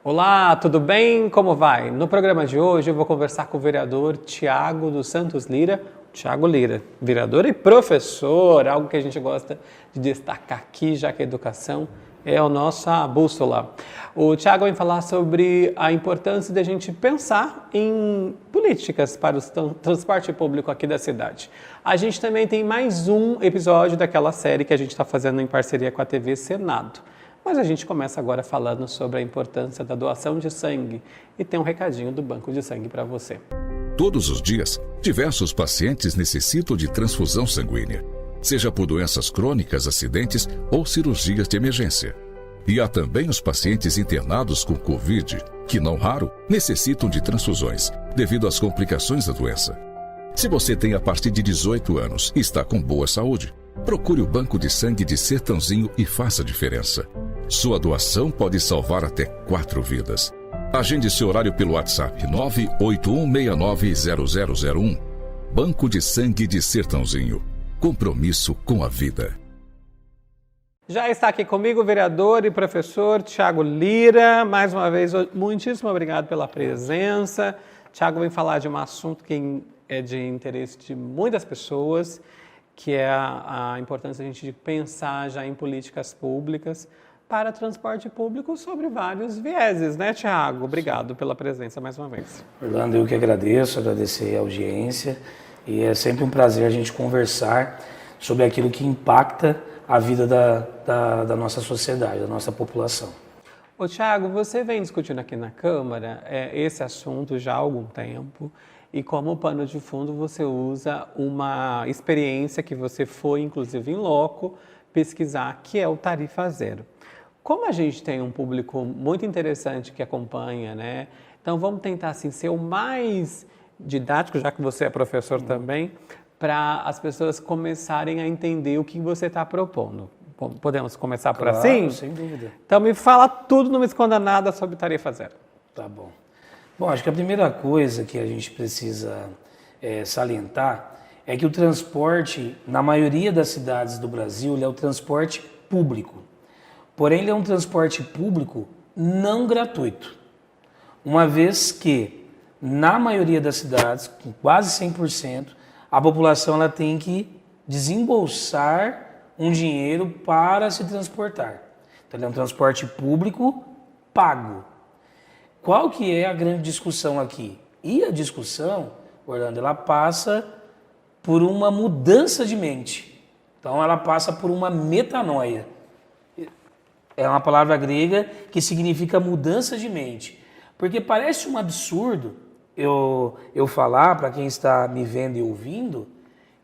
Olá, tudo bem? Como vai? No programa de hoje eu vou conversar com o vereador Tiago dos Santos Lira. Tiago Lira, vereador e professor, algo que a gente gosta de destacar aqui, já que a educação é a nossa bússola. O Tiago vai falar sobre a importância de a gente pensar em políticas para o transporte público aqui da cidade. A gente também tem mais um episódio daquela série que a gente está fazendo em parceria com a TV Senado. Mas a gente começa agora falando sobre a importância da doação de sangue e tem um recadinho do Banco de Sangue para você. Todos os dias, diversos pacientes necessitam de transfusão sanguínea, seja por doenças crônicas, acidentes ou cirurgias de emergência. E há também os pacientes internados com Covid, que não raro necessitam de transfusões, devido às complicações da doença. Se você tem a partir de 18 anos e está com boa saúde, procure o Banco de Sangue de Sertãozinho e faça a diferença. Sua doação pode salvar até 4 vidas. Agende seu horário pelo WhatsApp 981690001. Banco de Sangue de Sertãozinho. Compromisso com a vida. Já está aqui comigo o vereador e professor Tiago Lira. Mais uma vez, muitíssimo obrigado pela presença. Tiago vem falar de um assunto que é de interesse de muitas pessoas, que é a importância de a gente pensar já em políticas públicas para transporte público sobre vários vieses, né, Tiago? Obrigado pela presença mais uma vez. Orlando, eu que agradecer a audiência, e é sempre um prazer a gente conversar sobre aquilo que impacta a vida da nossa sociedade, da nossa população. Ô, Tiago, você vem discutindo aqui na Câmara esse assunto já há algum tempo, e como pano de fundo você usa uma experiência que você foi, inclusive, em loco, pesquisar, que é o Tarifa Zero. Como a gente tem um público muito interessante que acompanha, né? Então vamos tentar assim, ser o mais didático, já que você é professor também, para as pessoas começarem a entender o que você está propondo. Podemos começar por assim? Sem dúvida. Então me fala tudo, não me esconda nada sobre Tarifa Zero. Tá bom. Bom, acho que a primeira coisa que a gente precisa salientar é que o transporte, na maioria das cidades do Brasil, ele é o transporte público. Porém, ele é um transporte público não gratuito, uma vez que, na maioria das cidades, com quase 100%, a população ela tem que desembolsar um dinheiro para se transportar. Então, ele é um transporte público pago. Qual que é a grande discussão aqui? E a discussão, Orlando, ela passa por uma mudança de mente. Então, ela passa por uma metanoia. É uma palavra grega que significa mudança de mente. Porque parece um absurdo eu falar para quem está me vendo e ouvindo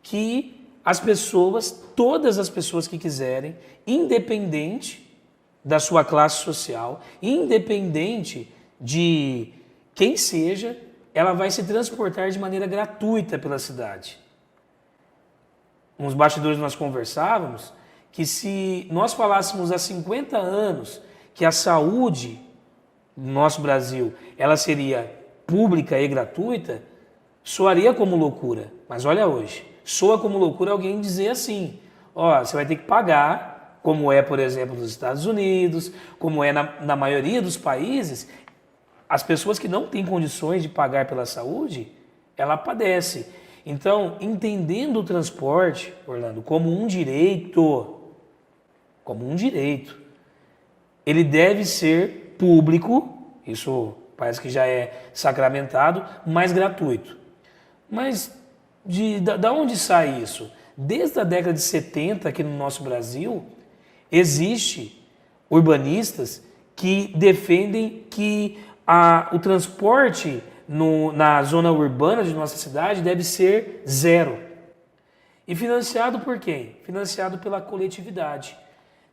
que as pessoas, todas as pessoas que quiserem, independente da sua classe social, independente de quem seja, ela vai se transportar de maneira gratuita pela cidade. Nos bastidores nós conversávamos que se nós falássemos há 50 anos que a saúde no nosso Brasil ela seria pública e gratuita, soaria como loucura. Mas olha hoje, soa como loucura alguém dizer assim, você vai ter que pagar, como é, por exemplo, nos Estados Unidos, como é na maioria dos países, as pessoas que não têm condições de pagar pela saúde, ela padece. Então, entendendo o transporte, Orlando, como um direito, ele deve ser público, isso parece que já é sacramentado, mas gratuito. Mas da onde sai isso? Desde a década de 70 aqui no nosso Brasil, existe urbanistas que defendem que o transporte na zona urbana de nossa cidade deve ser zero. E financiado por quem? Financiado pela coletividade.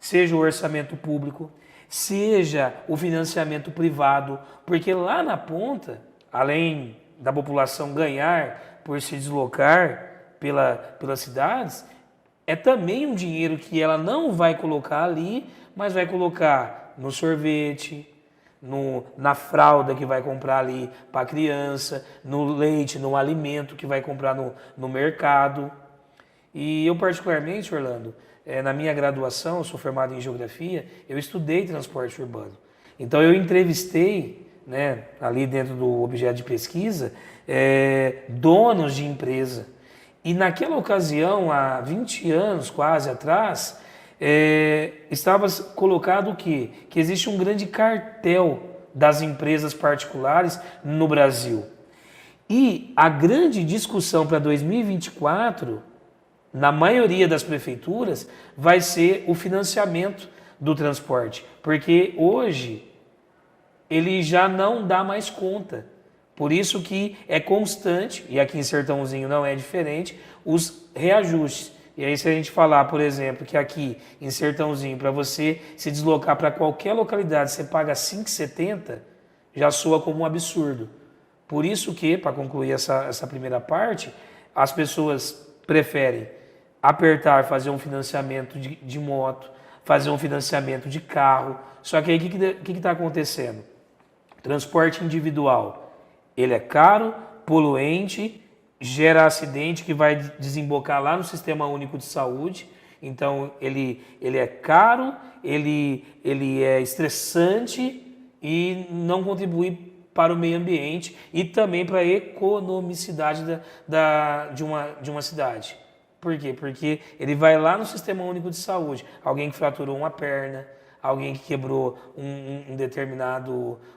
Seja o orçamento público, seja o financiamento privado, porque lá na ponta, além da população ganhar por se deslocar pelas cidades, é também um dinheiro que ela não vai colocar ali, mas vai colocar no sorvete, na fralda que vai comprar ali para a criança, no leite, no alimento que vai comprar no mercado. E eu particularmente, Orlando, na minha graduação, eu sou formado em Geografia, eu estudei transporte urbano. Então eu entrevistei, né, ali dentro do objeto de pesquisa, donos de empresa. E naquela ocasião, há 20 anos quase atrás, estava colocado o quê? Que existe um grande cartel das empresas particulares no Brasil. E a grande discussão para 2024, na maioria das prefeituras, vai ser o financiamento do transporte. Porque hoje ele já não dá mais conta. Por isso que é constante, e aqui em Sertãozinho não é diferente, os reajustes. E aí se a gente falar, por exemplo, que aqui em Sertãozinho, para você se deslocar para qualquer localidade, você paga R$ 5,70, já soa como um absurdo. Por isso que, para concluir essa primeira parte, as pessoas preferem apertar, fazer um financiamento de moto, fazer um financiamento de carro. Só que aí o que está acontecendo? Transporte individual, ele é caro, poluente, gera acidente que vai desembocar lá no Sistema Único de Saúde. Então ele é caro, ele é estressante e não contribui para o meio ambiente e também para a economicidade de uma cidade. Por quê? Porque ele vai lá no Sistema Único de Saúde, alguém que fraturou uma perna, alguém que quebrou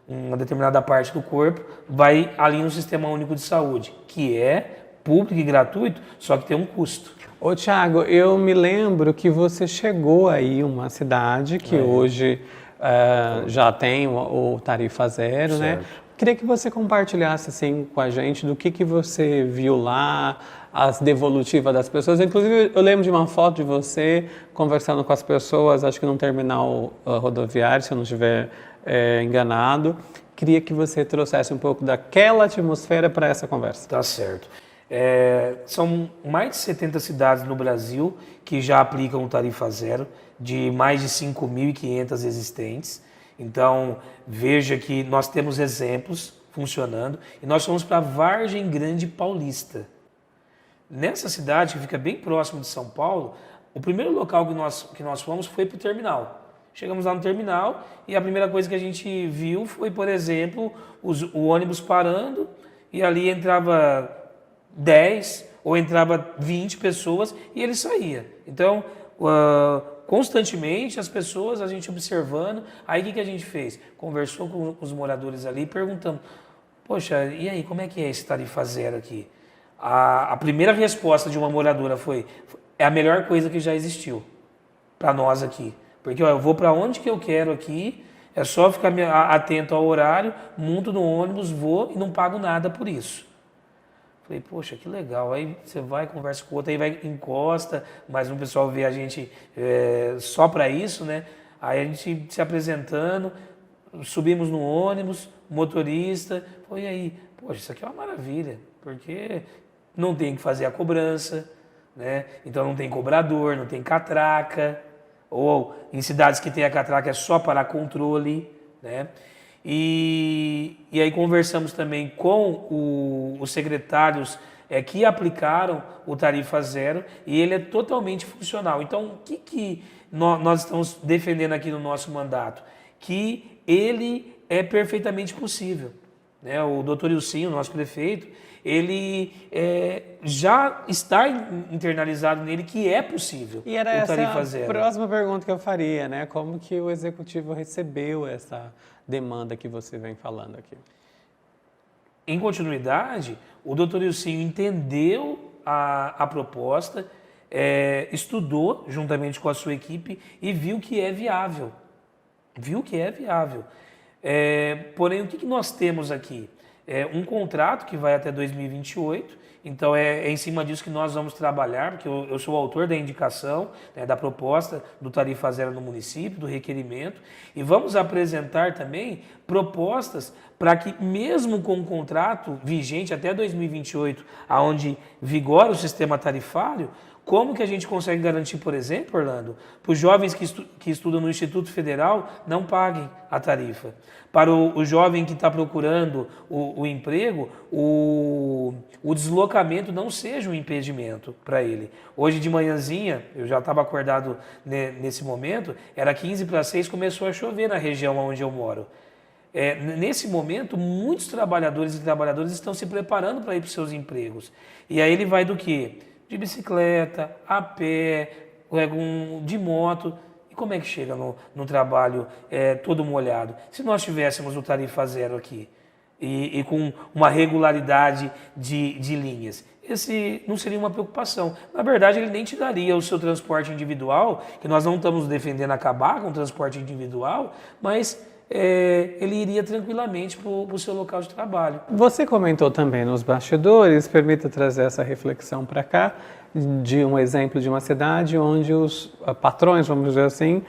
uma determinada parte do corpo, vai ali no Sistema Único de Saúde, que é público e gratuito, só que tem um custo. Ô Thiago, eu me lembro que você chegou aí uma cidade que hoje já tem o Tarifa Zero, certo, né? Queria que você compartilhasse assim com a gente do que você viu lá, as devolutivas das pessoas. Inclusive, eu lembro de uma foto de você conversando com as pessoas, acho que num terminal rodoviário, se eu não estiver enganado. Queria que você trouxesse um pouco daquela atmosfera para essa conversa. Tá certo. São mais de 70 cidades no Brasil que já aplicam o Tarifa Zero, de mais de 5.500 existentes. Então, veja que nós temos exemplos funcionando e nós fomos para Vargem Grande Paulista. Nessa cidade, que fica bem próximo de São Paulo, o primeiro local que nós fomos foi para o terminal. Chegamos lá no terminal e a primeira coisa que a gente viu foi, por exemplo, o ônibus parando e ali entrava 10 ou entrava 20 pessoas e ele saía. Então, constantemente as pessoas, a gente observando, aí o que a gente fez? Conversou com os moradores ali, perguntando, poxa, e aí, como é que é esse Tarifa Zero aqui? A primeira resposta de uma moradora foi, é a melhor coisa que já existiu para nós aqui. Porque eu vou para onde que eu quero aqui, é só ficar atento ao horário, monto no ônibus, vou e não pago nada por isso. Falei, poxa, que legal. Aí você vai, conversa com o outro, aí vai, encosta, mas o pessoal vê a gente só para isso, né? Aí a gente se apresentando, subimos no ônibus, motorista, foi aí, poxa, isso aqui é uma maravilha, porque não tem que fazer a cobrança, né? Então não tem cobrador, não tem catraca, ou em cidades que tem a catraca é só para controle, né? E aí conversamos também com os secretários que aplicaram o Tarifa Zero e ele é totalmente funcional. Então, o que nós estamos defendendo aqui no nosso mandato? Que ele é perfeitamente possível, né? O doutor Ilcinho, nosso prefeito, ele já está internalizado nele que é possível e era o Tarifa essa Zero. A próxima pergunta que eu faria, né? Como que o executivo recebeu essa demanda que você vem falando aqui? Em continuidade, o doutor Ilcinho entendeu a proposta, estudou juntamente com a sua equipe e viu que é viável. Porém, o que nós temos aqui? Um contrato que vai até 2028, então é em cima disso que nós vamos trabalhar, porque eu sou o autor da indicação, né, da proposta do Tarifa Zero no município, do requerimento, e vamos apresentar também propostas para que, mesmo com o contrato vigente até 2028, onde vigora o sistema tarifário, Como que a gente consegue garantir, por exemplo, Orlando, para os jovens que estudam no Instituto Federal não paguem a tarifa? Para o jovem que está procurando o emprego, o deslocamento não seja um impedimento para ele. Hoje de manhãzinha, eu já estava acordado nesse momento, era 15 para 6, começou a chover na região onde eu moro. Nesse momento, muitos trabalhadores e trabalhadoras estão se preparando para ir para os seus empregos. E aí ele vai do quê? De bicicleta, a pé, de moto. E como é que chega no trabalho todo molhado? Se nós tivéssemos o tarifa zero aqui e com uma regularidade de linhas, esse não seria uma preocupação. Na verdade, ele nem te daria o seu transporte individual, que nós não estamos defendendo acabar com o transporte individual, mas ele iria tranquilamente para o seu local de trabalho. Você comentou também nos bastidores, permita trazer essa reflexão para cá, de um exemplo de uma cidade onde os patrões, vamos dizer assim,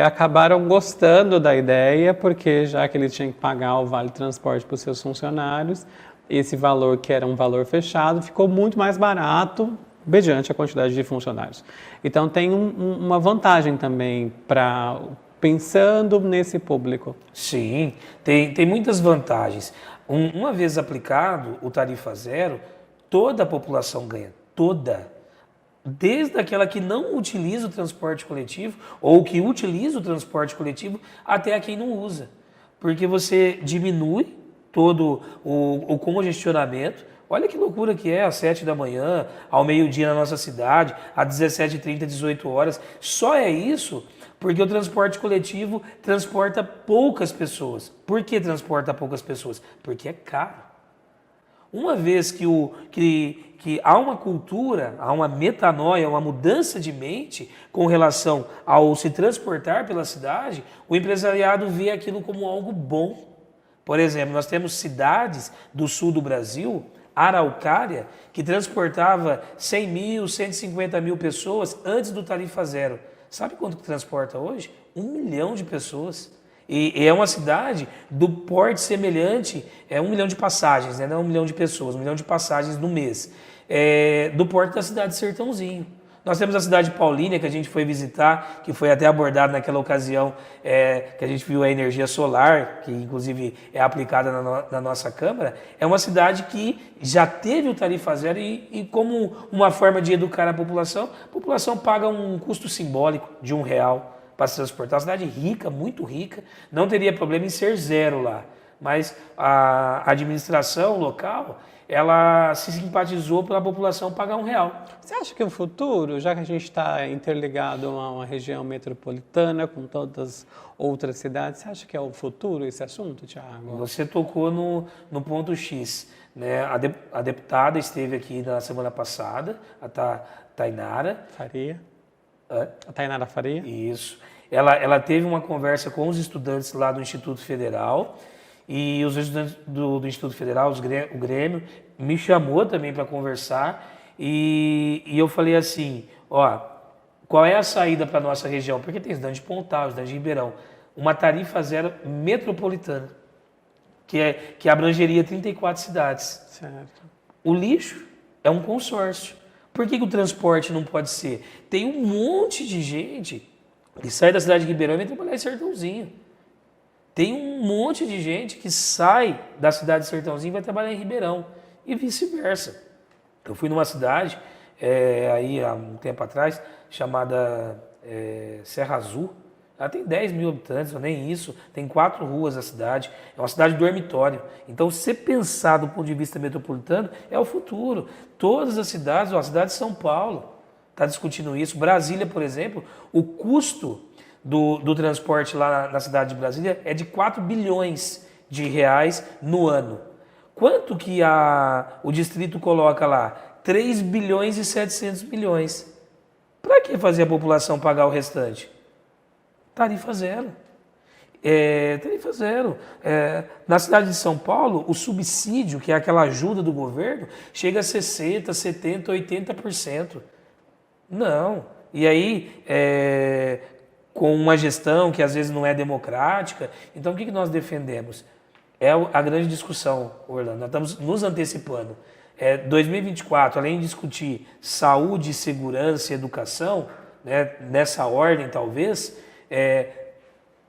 acabaram gostando da ideia, porque já que eles tinham que pagar o vale transporte para os seus funcionários, esse valor, que era um valor fechado, ficou muito mais barato mediante a quantidade de funcionários. Então tem uma vantagem também para... pensando nesse público. Sim, tem muitas vantagens. Uma vez aplicado o tarifa zero, toda a população ganha, toda. Desde aquela que não utiliza o transporte coletivo ou que utiliza o transporte coletivo até a quem não usa. Porque você diminui todo o congestionamento. Olha que loucura que é às 7 da manhã, ao meio-dia na nossa cidade, às 17h30, 18 horas. Só é isso porque o transporte coletivo transporta poucas pessoas. Por que transporta poucas pessoas? Porque é caro. Uma vez que há uma cultura, há uma metanoia, uma mudança de mente com relação ao se transportar pela cidade, o empresariado vê aquilo como algo bom. Por exemplo, nós temos cidades do sul do Brasil, Araucária, que transportava 100 mil, 150 mil pessoas antes do tarifa zero. Sabe quanto que transporta hoje? 1 milhão de pessoas. E é uma cidade do porte semelhante, 1 milhão de passagens, né? Não 1 milhão de pessoas, 1 milhão de passagens no mês. Do porte da cidade de Sertãozinho. Nós temos a cidade de Paulínia, que a gente foi visitar, que foi até abordado naquela ocasião, que a gente viu a energia solar, que inclusive é aplicada na nossa Câmara. É uma cidade que já teve o tarifa zero e como uma forma de educar a população paga um custo simbólico de R$1 para se transportar. Uma cidade rica, muito rica, não teria problema em ser zero lá. Mas a administração local, ela se simpatizou pela população pagar R$1. Você acha que o futuro, já que a gente está interligado a uma região metropolitana com todas as outras cidades, você acha que é o futuro esse assunto, Thiago? Você tocou no ponto X, né? A deputada esteve aqui na semana passada, a Tainara Faria. Hã? A Tainara Faria. Isso. Ela teve uma conversa com os estudantes lá do Instituto Federal. E os estudantes do Instituto Federal, o Grêmio, me chamou também para conversar e eu falei assim, qual é a saída para a nossa região? Porque tem estudante de Pontal, estudante de Ribeirão. Uma tarifa zero metropolitana, que abrangeria 34 cidades. Certo. O lixo é um consórcio. Por que o transporte não pode ser? Tem um monte de gente que sai da cidade de Ribeirão e vem trabalhar em Sertãozinho. Tem um monte de gente que sai da cidade de Sertãozinho e vai trabalhar em Ribeirão e vice-versa. Eu fui numa cidade, aí há um tempo atrás, chamada Serra Azul. Ela tem 10 mil habitantes, ou nem isso, tem 4 ruas a cidade, é uma cidade dormitório. Então, se pensar do ponto de vista metropolitano, é o futuro. Todas as cidades, a cidade de São Paulo está discutindo isso. Brasília, por exemplo, o custo do transporte lá na cidade de Brasília é de 4 bilhões de reais no ano. Quanto que o distrito coloca lá? 3 bilhões e 700 milhões. Para que fazer a população pagar o restante? Tarifa zero. Tarifa zero. Na cidade de São Paulo, o subsídio, que é aquela ajuda do governo, chega a 60%, 70%, 80%. Não. E aí, com uma gestão que às vezes não é democrática. Então, o que nós defendemos? É a grande discussão, Orlando. Nós estamos nos antecipando. 2024, além de discutir saúde, segurança e educação, né, nessa ordem talvez,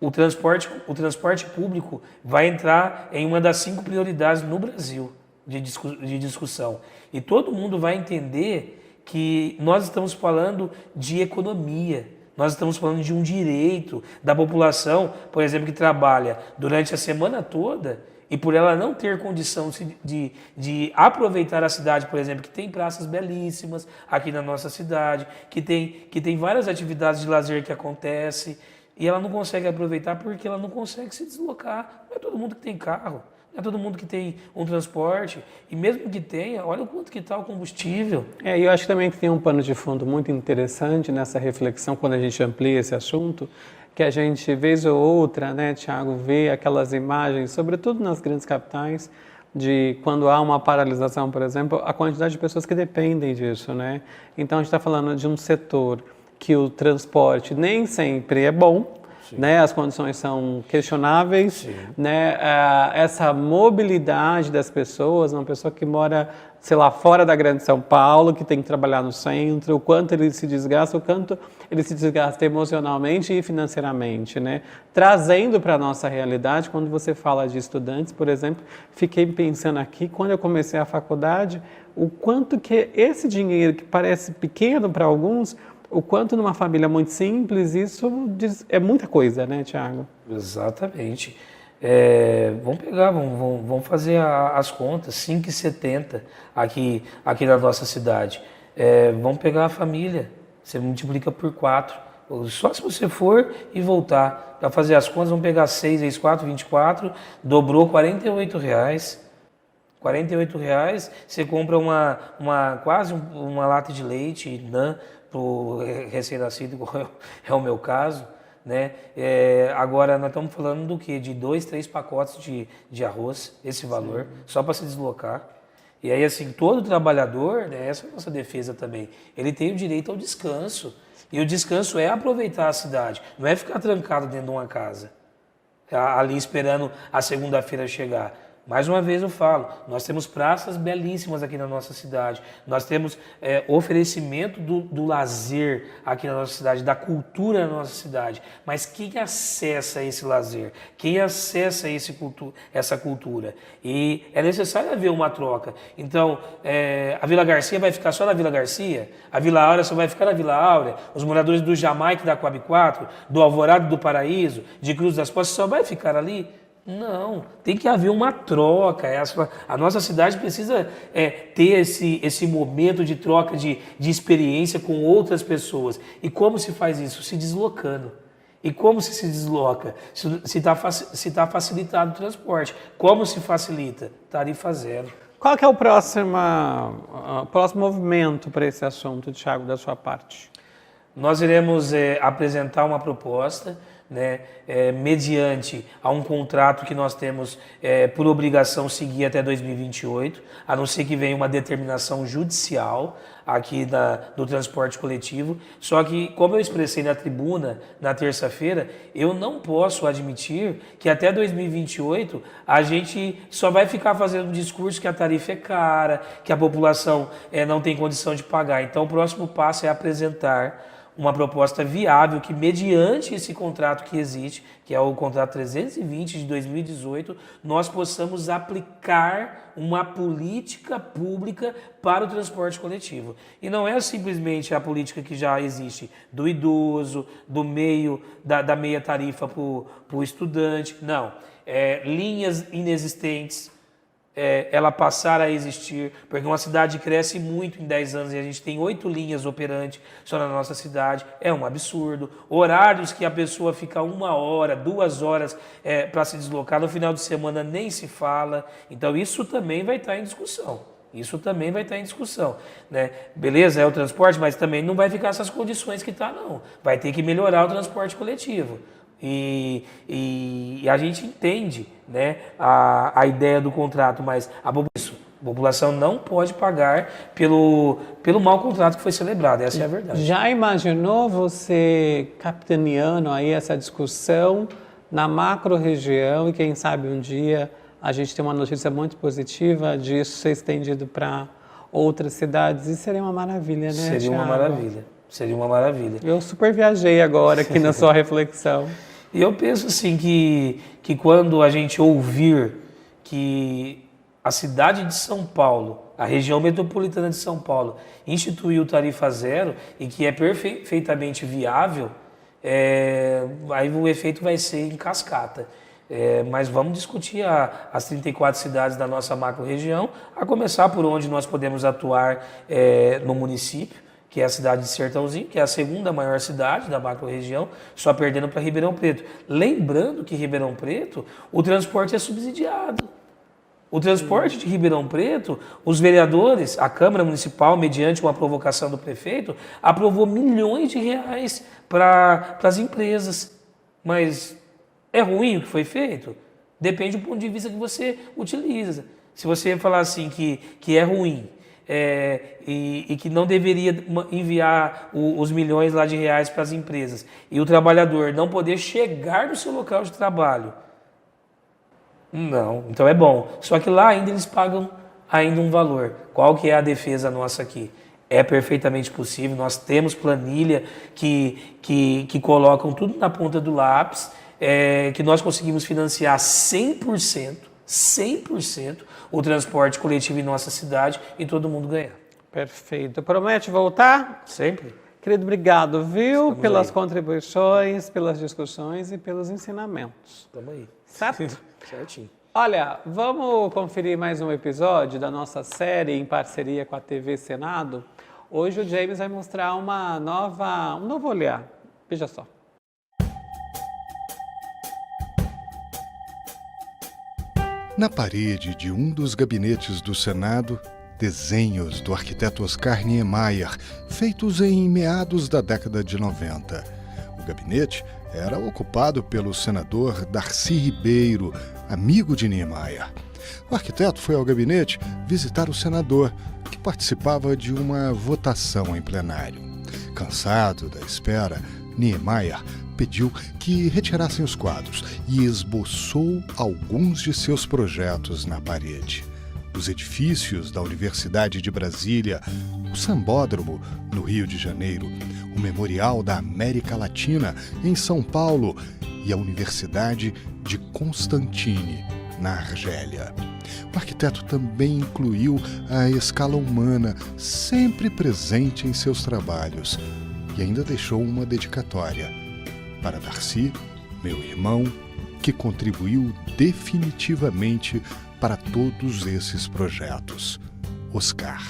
o transporte público vai entrar em uma das 5 prioridades no Brasil de discussão. E todo mundo vai entender que nós estamos falando de economia, nós estamos falando de um direito da população, por exemplo, que trabalha durante a semana toda e por ela não ter condição de aproveitar a cidade, por exemplo, que tem praças belíssimas aqui na nossa cidade, que tem várias atividades de lazer que acontecem, e ela não consegue aproveitar porque ela não consegue se deslocar. Não é todo mundo que tem carro, não é todo mundo que tem um transporte, e mesmo que tenha, olha o quanto que está o combustível. E eu acho também que tem um pano de fundo muito interessante nessa reflexão, quando a gente amplia esse assunto, que a gente, vez ou outra, né, Tiago, vê aquelas imagens, sobretudo nas grandes capitais, de quando há uma paralisação, por exemplo, a quantidade de pessoas que dependem disso, né? Então a gente está falando de um setor que o transporte nem sempre é bom, né? As condições são questionáveis, né? Essa mobilidade das pessoas, uma pessoa que mora, sei lá, fora da grande São Paulo, que tem que trabalhar no centro, o quanto ele se desgasta, o quanto ele se desgasta emocionalmente e financeiramente, né? Trazendo para a nossa realidade, quando você fala de estudantes, por exemplo, fiquei pensando aqui, quando eu comecei a faculdade, o quanto que esse dinheiro, que parece pequeno para alguns, o quanto numa família muito simples, isso é muita coisa, né, Tiago? Exatamente. Vamos fazer as contas, 5,70 aqui na nossa cidade. Vamos pegar a família, você multiplica por 4. Só se você for e voltar para fazer as contas, vamos pegar 6 vezes 4, 24, dobrou R$48. R$48, você compra quase uma lata de leite, né, para o recém-nascido, igual é o meu caso, né? Agora nós estamos falando do quê? De 2, 3 pacotes de arroz, esse valor, só para se deslocar. E aí, assim, todo trabalhador, né, essa é a nossa defesa também, ele tem o direito ao descanso. E o descanso é aproveitar a cidade, não é ficar trancado dentro de uma casa, ali esperando a segunda-feira chegar. Mais uma vez eu falo, nós temos praças belíssimas aqui na nossa cidade, nós temos oferecimento do lazer aqui na nossa cidade, da cultura na nossa cidade, mas quem acessa esse lazer? Quem acessa essa cultura? E é necessário haver uma troca. Então, a Vila Garcia vai ficar só na Vila Garcia, a Vila Áurea só vai ficar na Vila Áurea, os moradores do Jamaica, da Coab 4, do Alvorado do Paraíso, de Cruz das Postas, só vai ficar ali? Não, tem que haver uma troca. A nossa cidade precisa ter esse momento de troca de experiência com outras pessoas. E como se faz isso? Se deslocando. E como se desloca? Se está facilitado o transporte. Como se facilita? Tarifa zero. Qual que é o próximo movimento para esse assunto, Thiago, da sua parte? Nós iremos apresentar uma proposta, né, mediante a um contrato que nós temos por obrigação seguir até 2028, a não ser que venha uma determinação judicial aqui do transporte coletivo. Só que, como eu expressei na tribuna na terça-feira, eu não posso admitir que até 2028 a gente só vai ficar fazendo discurso que a tarifa é cara, que a população não tem condição de pagar. Então, o próximo passo é apresentar uma proposta viável que, mediante esse contrato que existe, que é o contrato 320 de 2018, nós possamos aplicar uma política pública para o transporte coletivo. E não é simplesmente a política que já existe do idoso, do meio, da meia tarifa para o estudante, não. Linhas inexistentes, ela passar a existir, porque uma cidade cresce muito em 10 anos e a gente tem 8 linhas operantes só na nossa cidade, é um absurdo. Horários que a pessoa fica 1 hora, 2 horas para se deslocar, no final de semana nem se fala. Então isso também vai estar em discussão. Né? Beleza, é o transporte, mas também não vai ficar essas condições que está, não. Vai ter que melhorar o transporte coletivo. E a gente entende, né, a ideia do contrato, mas a população não pode pagar pelo mau contrato que foi celebrado, essa é a verdade. Já imaginou você capitaneando aí essa discussão na macro-região e quem sabe um dia a gente tem uma notícia muito positiva disso ser estendido para outras cidades. Isso seria uma maravilha, né, Seria uma Thiago? maravilha. Seria uma maravilha. Eu super viajei agora aqui na sua reflexão. E eu penso assim que quando a gente ouvir que a cidade de São Paulo, a região metropolitana de São Paulo, instituiu tarifa zero e que é perfeitamente viável, aí o efeito vai ser em cascata. Mas vamos discutir as 34 cidades da nossa macro-região, a começar por onde nós podemos atuar no município, que é a cidade de Sertãozinho, que é a segunda maior cidade da macro-região, só perdendo para Ribeirão Preto. Lembrando que Ribeirão Preto, o transporte é subsidiado. O transporte de Ribeirão Preto, os vereadores, a Câmara Municipal, mediante uma provocação do prefeito, aprovou milhões de reais para as empresas. Mas é ruim o que foi feito? Depende do ponto de vista que você utiliza. Se você falar assim que é ruim e que não deveria enviar os milhões lá de reais para as empresas e o trabalhador não poder chegar no seu local de trabalho, não, então é bom. Só que lá ainda eles pagam ainda um valor. Qual que é a defesa nossa aqui? É perfeitamente possível, nós temos planilha que colocam tudo na ponta do lápis, que nós conseguimos financiar 100% o transporte coletivo em nossa cidade e todo mundo ganhar. Perfeito. Promete voltar? Sempre. Querido, obrigado, viu? Estamos pelas aí. contribuições, pelas discussões e pelos ensinamentos. Estamos aí. Certo? Certinho. Olha, vamos conferir mais um episódio da nossa série em parceria com a TV Senado. Hoje o James vai mostrar um novo olhar. Veja só. Na parede de um dos gabinetes do Senado, desenhos do arquiteto Oscar Niemeyer, feitos em meados da década de 90. O gabinete era ocupado pelo senador Darcy Ribeiro, amigo de Niemeyer. O arquiteto foi ao gabinete visitar o senador, que participava de uma votação em plenário. Cansado da espera, Niemeyer pediu que retirassem os quadros e esboçou alguns de seus projetos na parede. Os edifícios da Universidade de Brasília, o Sambódromo, no Rio de Janeiro, o Memorial da América Latina, em São Paulo, e a Universidade de Constantine, na Argélia. O arquiteto também incluiu a escala humana, sempre presente em seus trabalhos, e ainda deixou uma dedicatória para Darcy, meu irmão, que contribuiu definitivamente para todos esses projetos. Oscar.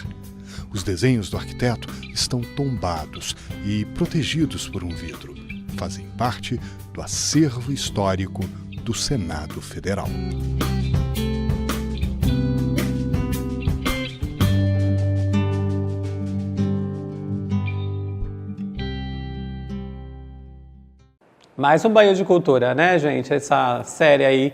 Os desenhos do arquiteto estão tombados e protegidos por um vidro. Fazem parte do acervo histórico do Senado Federal. Mais um Banho de Cultura, né, gente? Essa série aí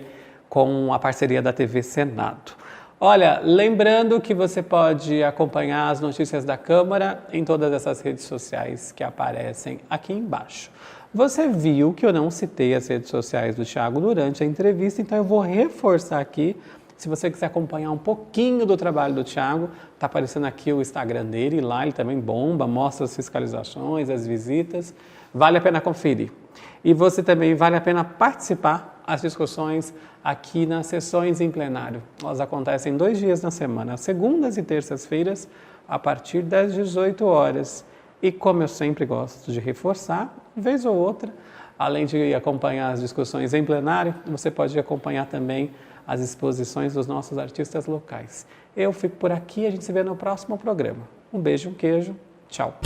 com a parceria da TV Senado. Olha, lembrando que você pode acompanhar as notícias da Câmara em todas essas redes sociais que aparecem aqui embaixo. Você viu que eu não citei as redes sociais do Thiago durante a entrevista, então eu vou reforçar aqui. Se você quiser acompanhar um pouquinho do trabalho do Thiago, está aparecendo aqui o Instagram dele, lá ele também bomba, mostra as fiscalizações, as visitas. Vale a pena conferir. E você também vale a pena participar das discussões aqui nas sessões em plenário. Elas acontecem 2 dias na semana, segundas e terças-feiras, a partir das 18 horas. E como eu sempre gosto de reforçar, vez ou outra, além de acompanhar as discussões em plenário, você pode acompanhar também as exposições dos nossos artistas locais. Eu fico por aqui, a gente se vê no próximo programa. Um beijo, um queijo, tchau.